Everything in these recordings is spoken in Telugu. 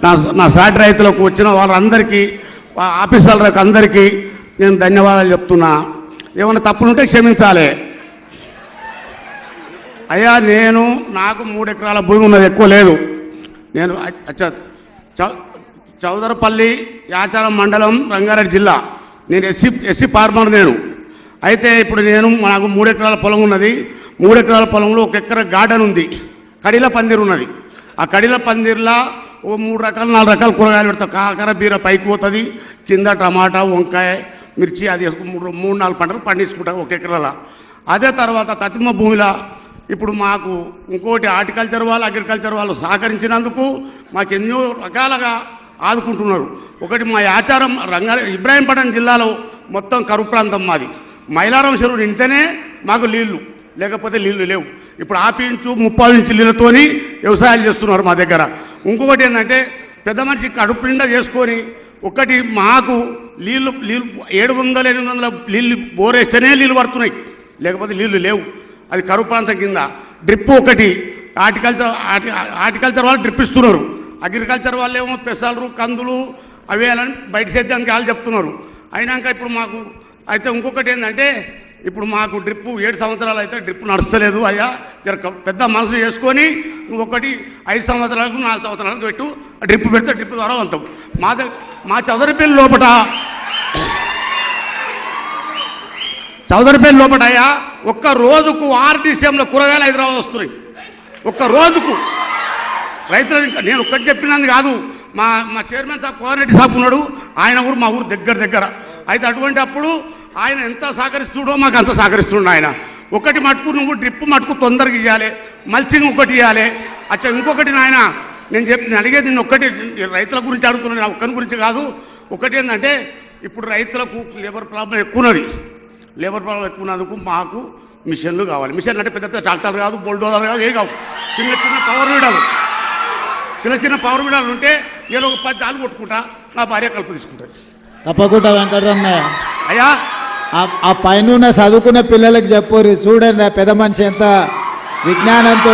నా సాటి రైతులకు వచ్చిన వాళ్ళందరికీ ఆఫీసర్లకు అందరికీ నేను ధన్యవాదాలు చెప్తున్నా. ఏమైనా తప్పులుంటే క్షమించాలి. అయ్యా నాకు 3 ఎకరాల భూమి ఉన్నది, ఎక్కువ లేదు. నేను చౌదరపల్లి యాచారం మండలం రంగారెడ్డి జిల్లా. నేను ఎస్సీ ఫార్మర్. అయితే ఇప్పుడు నాకు 3 ఎకరాల పొలం ఉన్నది. 3 ఎకరాల పొలంలో 1 ఎకరా గార్డెన్ ఉంది, కడిల పందిరు ఉన్నది. ఆ కడిల పందిర్లా ఓ 3 రకాలు 4 రకాల కూరగాయలు పెడతాం. కాకర బీర పైకి పోతుంది, కింద టమాటా వంకాయ మిర్చి అది 3-4 పంటలు పండించుకుంటాం 1 ఎకరాల. అదే తర్వాత తతిమ భూమిలో ఇప్పుడు మాకు ఇంకోటి హార్టికల్చర్ వాళ్ళు అగ్రికల్చర్ వాళ్ళు సహకరించినందుకు మాకు ఎన్నో రకాలుగా ఆదుకుంటున్నారు. ఒకటి మా ఆచారం ఇబ్రాహీంపట్నం జిల్లాలో మొత్తం కరువు ప్రాంతం మాది. మైలారం చెరువు నింటేనే మాకు నీళ్లు, లేకపోతే నీళ్లు లేవు. ఇప్పుడు 1/2 ఇంచు 30 ఇంచు నీళ్ళతోని వ్యవసాయాలు చేస్తున్నారు మా దగ్గర. ఇంకొకటి ఏంటంటే పెద్ద మనిషి కడుపు నిండా చేసుకొని ఒకటి మాకు నీళ్లు 700-800 నీళ్ళు బోరేస్తేనే నీళ్ళు పడుతున్నాయి, లేకపోతే నీళ్లు లేవు. అది కరువు ప్రాంతం కింద. డ్రిప్ ఒకటి హార్టికల్చర్ వాళ్ళు డ్రిప్ ఇస్తున్నారు. అగ్రికల్చర్ వాళ్ళు ఏమో పెసలు కందులు అవి వేయాలని బయట సేద్యానికి వాళ్ళు చెప్తున్నారు. అయినాక ఇప్పుడు మాకు అయితే ఇంకొకటి ఏంటంటే ఇప్పుడు మాకు డ్రిప్ 7 సంవత్సరాలు అయితే డ్రిప్ నడుస్తలేదు. అయ్యా పెద్ద మనసు చేసుకొని ఒకటి 5 సంవత్సరాలకు 4 సంవత్సరాలకు పెట్టు, డ్రిప్ పెడితే డ్రిప్ ద్వారా వెళ్తాం. మా చౌదరిపల్లి లోపల అయ్యా ఒక్క రోజుకు 6 డిసెంబర్లో కూరగాయలు హైదరాబాద్ వస్తున్నాయి. ఒక్క రోజుకు రైతులు. నేను ఒక్కటి చెప్పినది కాదు, మా చైర్మన్ సాబ్ కోఆర్డినేటర్ సాబ్ ఉన్నాడు, ఆయన ఊరు మా ఊరు దగ్గర. అయితే అటువంటి అప్పుడు ఆయన ఎంత సహకరిస్తుడో మాకు అంత సహకరిస్తుండ ఆయన. ఒకటి మటుకు నువ్వు డ్రిప్ మటుకు తొందరగా ఇవ్వాలి, మల్చింగ్ ఒకటి ఇవ్వాలి. ఇంకొకటి నాయన నేను అడిగేది నిన్ను ఒక్కటి, రైతుల గురించి అడుగుతున్నాను, నా ఒక్కరి గురించి కాదు. ఒకటి ఏంటంటే ఇప్పుడు రైతులకు లేబర్ ప్రాబ్లం ఎక్కువ ఉన్నది. లేబర్ ప్రాబ్లం ఎక్కువ ఉన్నందుకు మాకు మిషన్లు కావాలి. మిషన్లు అంటే పెద్ద పెద్ద ట్రాక్టర్ కాదు, బుల్డోజర్ కాదు, ఏ కావు, చిన్న చిన్న పవర్ వీడాలు ఉంటే నేను ఒక 10 ఆలు కొట్టుకుంటా, నా భార్య కలుపు తీసుకుంటుంది. తప్పకుండా వెంకటరమణయ్య అయ్యా ఆ పైన చదువుకునే పిల్లలకు చెప్పరు, చూడండి పెద్ద మనిషి ఎంత విజ్ఞానంతో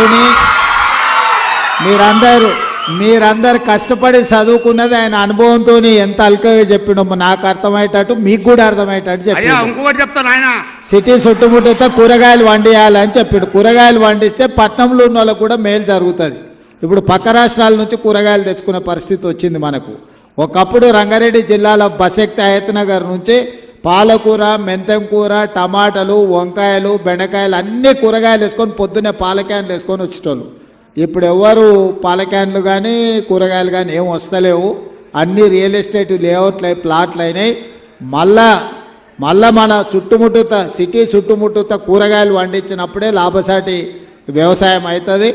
మీరందరు కష్టపడి చదువుకున్నది ఆయన అనుభవంతో ఎంత అల్కగా చెప్పినమ్మో. నాకు అర్థమయ్యేటట్టు మీకు కూడా అర్థమయ్యేటట్టు చెప్పి ఇంకొకటి చెప్తాను. ఆయన సిటీ చుట్టుముట్టితే కూరగాయలు వండియాలని చెప్పాడు. కూరగాయలు వండిస్తే పట్టణంలో ఉన్న వాళ్ళకు కూడా మేలు జరుగుతుంది. ఇప్పుడు పక్క రాష్ట్రాల నుంచి కూరగాయలు తెచ్చుకునే పరిస్థితి వచ్చింది మనకు. ఒకప్పుడు రంగారెడ్డి జిల్లాలో బసెక్తి హయత్నగర్ నుంచి పాలకూర, మెంతం కూర, టమాటాలు, వంకాయలు, బెండకాయలు అన్ని కూరగాయలు వేసుకొని పొద్దున్నే పాల క్యాన్లు వేసుకొని వచ్చేటోళ్ళు. ఇప్పుడు ఎవరు పాల క్యాన్లు కానీ కూరగాయలు కానీ ఏం వస్తలేవు. అన్ని రియల్ ఎస్టేట్ లేఅవుట్లు ప్లాట్లు అయినాయి. మళ్ళా మన సిటీ చుట్టుముట్టుత కూరగాయలు పండించినప్పుడే లాభసాటి వ్యవసాయం అవుతుంది.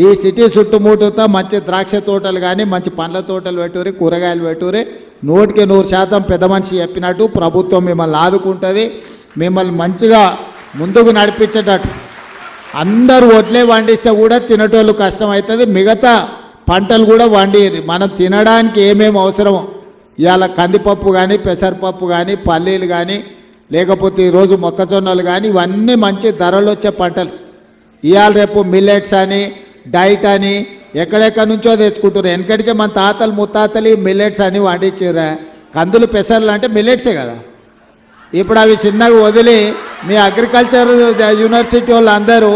ఈ సిటీ చుట్టుముట్టుత మంచి ద్రాక్ష తోటలు కానీ మంచి పండ్ల తోటలు పెట్టుకుని కూరగాయలు పెట్టుకుని 100% పెద్ద మనిషి చెప్పినట్టు ప్రభుత్వం మిమ్మల్ని ఆదుకుంటుంది. మిమ్మల్ని మంచిగా ముందుకు నడిపించేటట్టు. అందరూ వడ్లే వండిస్తే కూడా తినేటోళ్ళు కష్టమవుతుంది. మిగతా పంటలు కూడా వండి మనం తినడానికి ఏమేమి అవసరమో ఇవాళ కందిపప్పు కానీ పెసరపప్పు కానీ పల్లీలు కానీ లేకపోతే ఈరోజు మొక్కజొన్నలు కానీ ఇవన్నీ మంచి ధరలు వచ్చే పంటలు. ఇవాళ రేపు మిల్లెట్స్ అని డైట్ అని ఎక్కడెక్కడి నుంచో తెచ్చుకుంటారు. వెనకటికే మన తాతలు ముత్తాతలు మిల్లెట్స్ అని వండించారా. కందులు పెసర్లు అంటే మిల్లెట్సే కదా. ఇప్పుడు అవి చిన్నగా వదిలి మీ అగ్రికల్చర్ యూనివర్సిటీ వాళ్ళు అందరూ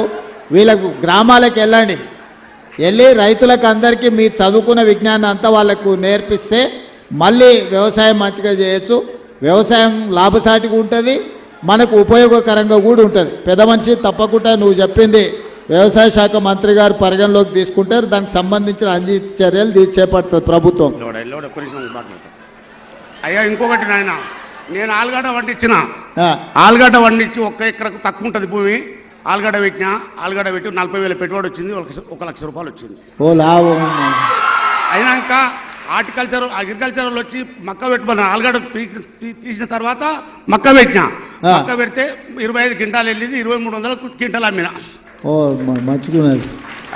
వీళ్ళకు గ్రామాలకు వెళ్ళి రైతులకు అందరికీ మీ చదువుకున్న విజ్ఞానం అంతా వాళ్ళకు నేర్పిస్తే మళ్ళీ వ్యవసాయం మంచిగా చేయొచ్చు. వ్యవసాయం లాభసాటిగా ఉంటుంది, మనకు ఉపయోగకరంగా కూడా ఉంటుంది. పెద్ద మనిషి తప్పకుండా నువ్వు చెప్పింది వ్యవసాయ శాఖ మంత్రి గారు పరిగణలోకి తీసుకుంటారు. దానికి సంబంధించిన అన్ని చర్యలు చేపడుతుంది ప్రభుత్వం. అయ్యా ఇంకొకటి నాయన, నేను ఆలుగడ్డ వండించి 1 ఎకరకు తక్కువ ఉంటుంది భూమి. ఆలుగడ్డ పెట్టి 40,000 పెట్టుబడి వచ్చింది, 1 లక్ష రూపాయలు వచ్చింది. ఓ లాభం. అయినాక అగ్రికల్చర్ వచ్చి మక్క పెట్టుకున్నాను. ఆలుగడ్డ తీసిన తర్వాత మక్క పెడితే 25 క్వింటాలు వెళ్ళింది, 2300 క్వింటాలు అమ్మిన. ఓ మంచుకున్నది.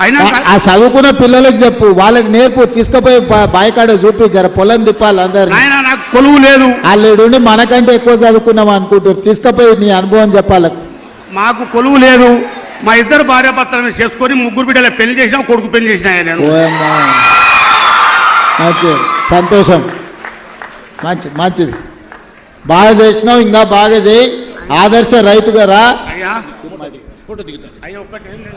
అయినా ఆ చదువుకున్న పిల్లలకు చెప్పు, వాళ్ళకి నేర్పు, తీసుకుపోయి బాయికాడ చూపి జర పొలం తిప్పాలి అందరు. నాకు కొలువు లేదు, వాళ్ళు మనకంటే ఎక్కువ చదువుకున్నాం అనుకుంటారు. తీసుకుపోయి నీ అనుభవం చెప్పాలి. మాకు కొలువు లేదు. మా ఇద్దరు భార్యాభర్తలను చేసుకొని 3 బిడ్డల పెళ్లి చేసినా, కొడుకు పెళ్లి చేసినా. నేను మంచి సంతోషం, మంచిది, బాగా చేసినావు, ఇంకా బాగా చేయి, ఆదర్శ రైతుగా రా. అయ్యా ఫోటో దిగుతాను. అయ్యా ఒక్కటి ఏం లేదు.